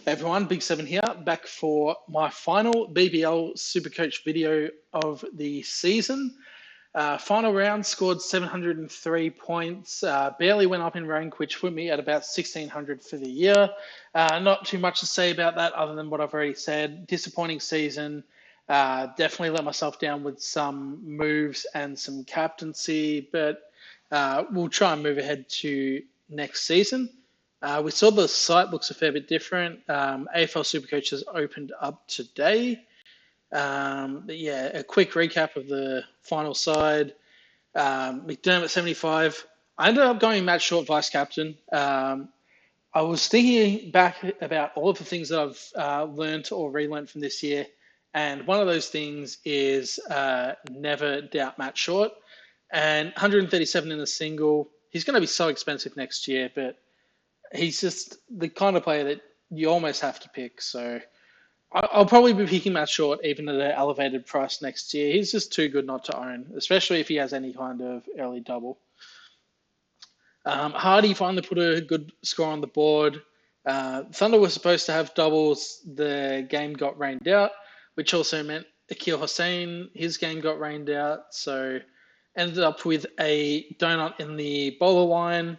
Everyone, Big Seven here, back for my final BBL SuperCoach video of the season. Final round, scored 703 points, barely went up in rank, which put me at about 1,600 for the year. Not too much to say about that other than what I've already said. Disappointing season. Definitely let myself down with some moves and some captaincy, but we'll try and move ahead to next season. We saw the site looks a fair bit different. AFL Supercoach has opened up today. But yeah, a quick recap of the final side. McDermott 75. I ended up going Matt Short vice captain. I was thinking back about all of the things that I've learned or relearned from this year. And one of those things is never doubt Matt Short. And 137 in the single. He's going to be so expensive next year, but he's just the kind of player that you almost have to pick. So I'll probably be picking Matt Short even at an elevated price next year. He's just too good not to own, especially if he has any kind of early double. Hardy finally put a good score on the board. Thunder was supposed to have doubles. The game got rained out, which also meant Akil Hossain, his game got rained out. So ended up with a donut in the bowler line.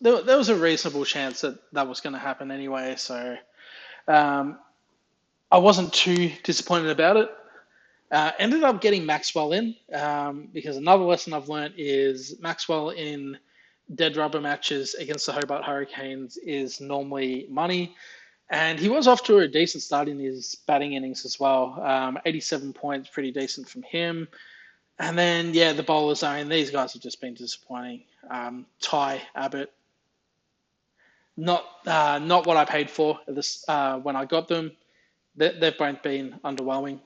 There was a reasonable chance that was going to happen anyway, so I wasn't too disappointed about it. Ended up getting Maxwell in because another lesson I've learned is Maxwell in dead rubber matches against the Hobart Hurricanes is normally money. And he was off to a decent start in his batting innings as well. 87 points, pretty decent from him. And then, yeah, the bowlers, I mean, these guys have just been disappointing. Ty Abbott. Not what I paid for this when I got them. They've both been underwhelming.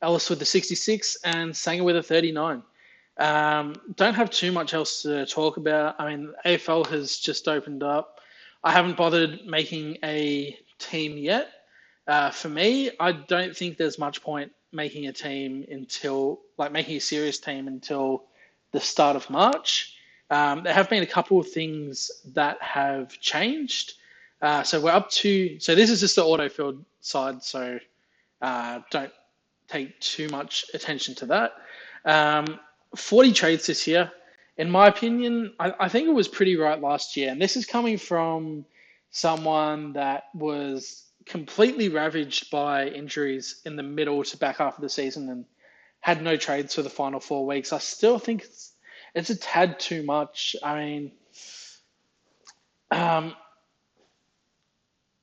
Ellis with the 66 and Sanger with a 39. Don't have too much else to talk about. I mean, AFL has just opened up. I haven't bothered making a team yet. For me, I don't think there's much point making a team making a serious team until the start of March. There have been a couple of things that have changed. So we're up to, so this is just the autofilled side, so don't take too much attention to that. 40 trades this year. In my opinion, I think it was pretty right last year. And this is coming from someone that was completely ravaged by injuries in the middle to back half of the season and had no trades for the final 4 weeks. I still think it's a tad too much. I mean,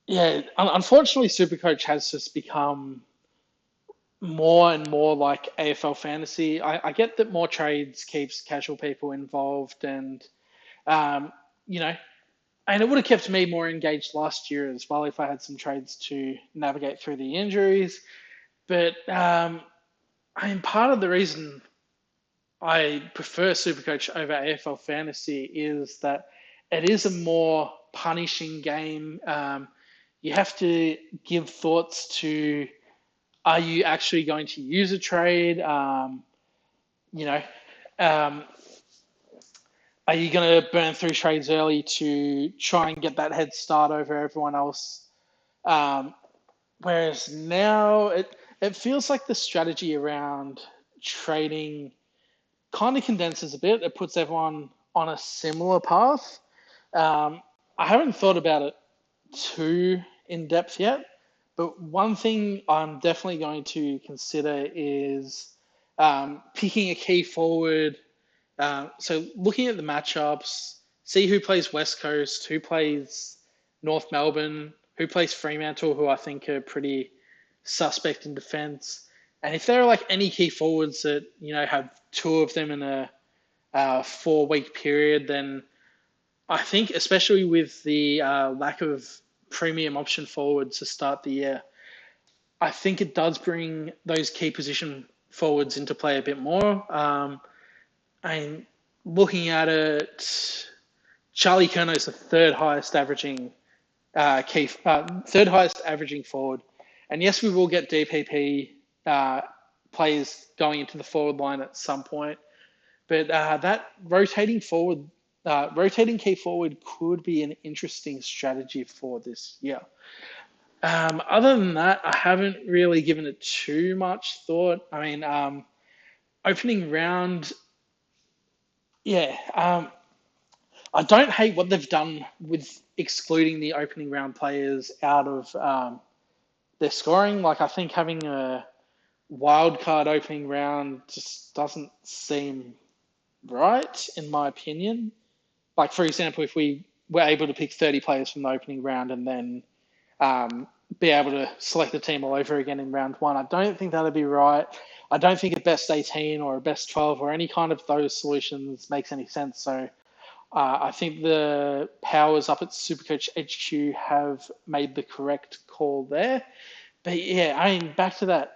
unfortunately, SuperCoach has just become more and more like AFL fantasy. I get that more trades keeps casual people involved, and and it would have kept me more engaged last year as well if I had some trades to navigate through the injuries. But I mean, part of the reason I prefer SuperCoach over AFL Fantasy is that it is a more punishing game. You have to give thoughts to, are you actually going to use a trade? Are you going to burn through trades early to try and get that head start over everyone else? Whereas now it feels like the strategy around trading kind of condenses a bit. It puts everyone on a similar path. I haven't thought about it too in depth yet, but one thing I'm definitely going to consider is picking a key forward. So looking at the matchups, see who plays West Coast, who plays North Melbourne, who plays Fremantle, who I think are pretty suspect in defence. And if there are like any key forwards that, have 2 of them in a 4-week period, then I think, especially with the lack of premium option forwards to start the year, I think it does bring those key position forwards into play a bit more. And looking at it, Charlie Curnow is the third highest averaging forward. And yes, we will get DPP players going into the forward line at some point, but that rotating forward rotating key forward could be an interesting strategy for this year. Other than that, I haven't really given it too much thought. I mean, opening round, yeah. I don't hate what they've done with excluding the opening round players out of their scoring. Like, I think having a wild card opening round just doesn't seem right, in my opinion. Like, for example, if we were able to pick 30 players from the opening round and then be able to select the team all over again in round one, I don't think that'd be right. I don't think a best 18 or a best 12 or any kind of those solutions makes any sense. So I think the powers up at SuperCoach HQ have made the correct call there. But yeah, I mean, back to that.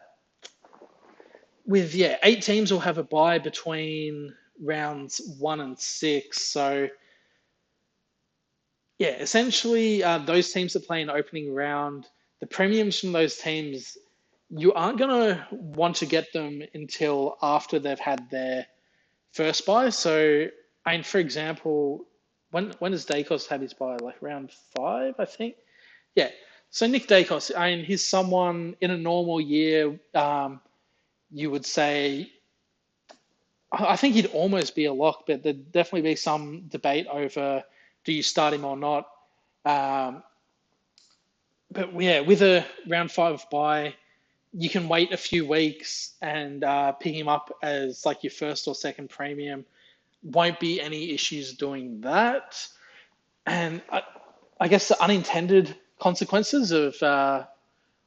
With 8 teams will have a bye between rounds 1 and 6. So yeah, essentially those teams that play an opening round, the premiums from those teams, you aren't going to want to get them until after they've had their first bye. So, I mean, for example, when does Dacos have his bye? Like round 5, I think. Yeah. So Nick Dacos, I mean, he's someone in a normal year. You would say, I think he'd almost be a lock, but there'd definitely be some debate over do you start him or not. But yeah, with a round 5 bye, you can wait a few weeks and pick him up as like your first or second premium. Won't be any issues doing that. And I guess the unintended consequences of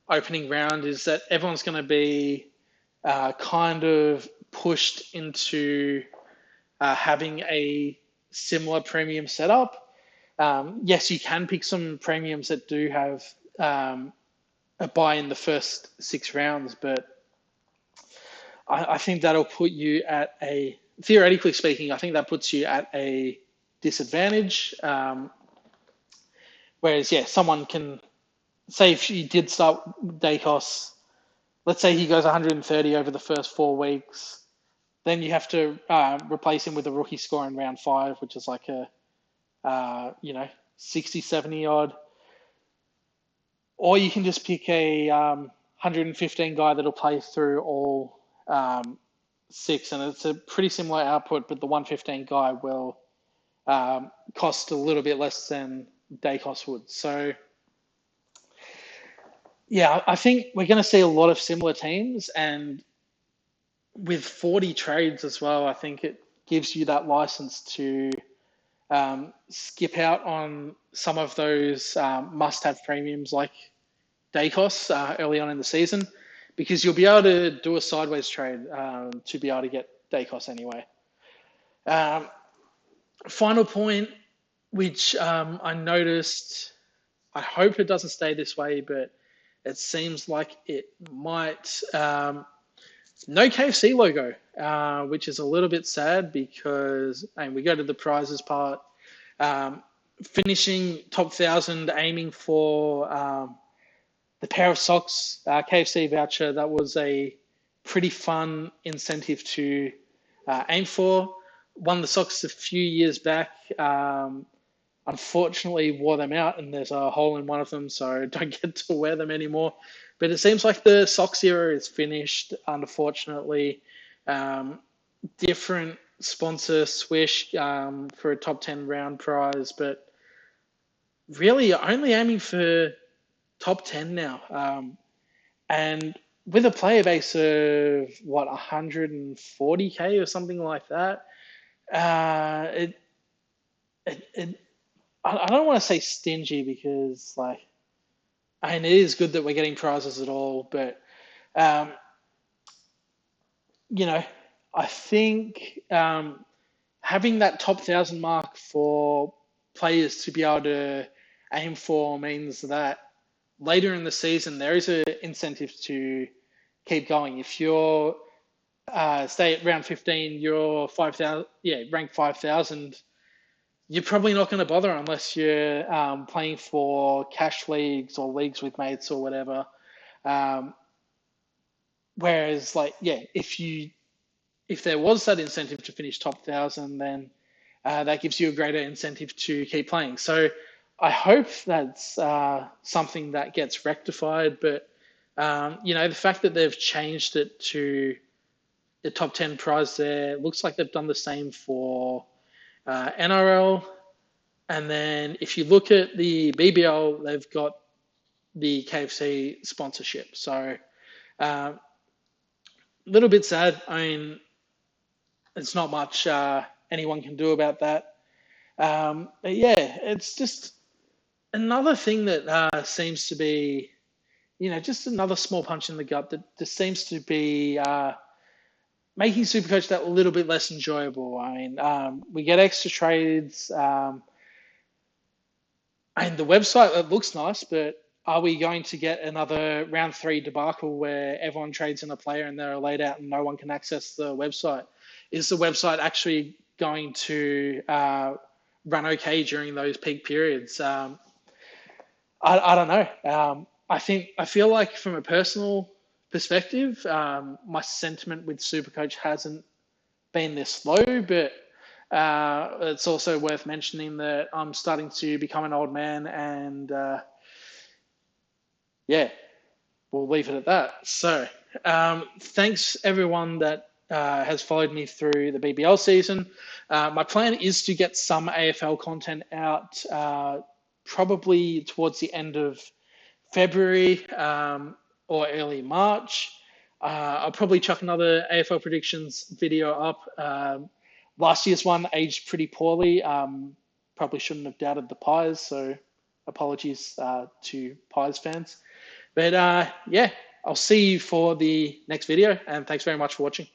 opening round is that everyone's going to be kind of pushed into having a similar premium setup. Yes, you can pick some premiums that do have a bye in the first 6 rounds, but I think that'll put you at a, theoretically speaking, I think that puts you at a disadvantage. Whereas, someone can say if you did start Dacos, let's say he goes 130 over the first 4 weeks, then you have to replace him with a rookie score in round 5, which is like a, 60, 70 odd. Or you can just pick a 115 guy that'll play through all 6, and it's a pretty similar output, but the 115 guy will cost a little bit less than Dacos would. So, yeah, I think we're going to see a lot of similar teams, and with 40 trades as well, I think it gives you that license to skip out on some of those must-have premiums like Dacos early on in the season, because you'll be able to do a sideways trade to be able to get Dacos anyway. Final point, which I noticed, I hope it doesn't stay this way, but it seems like it might. No KFC logo, which is a little bit sad because, and we go to the prizes part, finishing top 1,000, aiming for the pair of socks, KFC voucher. That was a pretty fun incentive to aim for. Won the socks a few years back. Unfortunately, wore them out, and there's a hole in one of them, so don't get to wear them anymore. But it seems like the socks era is finished, unfortunately. Different sponsor, Swish, for a top 10 round prize, but really only aiming for top 10 now. And with a player base of, 140K or something like that, I don't want to say stingy because, I mean, it is good that we're getting prizes at all, but, I think having that top 1,000 mark for players to be able to aim for means that later in the season, there is an incentive to keep going. If you're, stay at round 15, you're 5,000, ranked 5,000, you're probably not going to bother unless you're playing for cash leagues or leagues with mates or whatever. Whereas, if there was that incentive to finish top 1,000, then that gives you a greater incentive to keep playing. So I hope that's something that gets rectified. But, the fact that they've changed it to the top 10 prize there, looks like they've done the same for NRL. And then if you look at the BBL, they've got the KFC sponsorship. So a little bit sad. I mean, it's not much anyone can do about that. But yeah, it's just another thing that seems to be, just another small punch in the gut that just seems to be making Supercoach that little bit less enjoyable. I mean, we get extra trades. And the website, it looks nice, but are we going to get another round 3 debacle where everyone trades in a player and they're laid out and no one can access the website? Is the website actually going to run okay during those peak periods? I don't know. I feel like from a personal perspective, my sentiment with Supercoach hasn't been this low, but it's also worth mentioning that I'm starting to become an old man, and yeah, we'll leave it at that. So thanks everyone that has followed me through the BBL season. My plan is to get some AFL content out probably towards the end of February or early March. I'll probably chuck another AFL predictions video up. Last year's one aged pretty poorly. Probably shouldn't have doubted the Pies, so apologies to Pies fans. But yeah, I'll see you for the next video, and thanks very much for watching.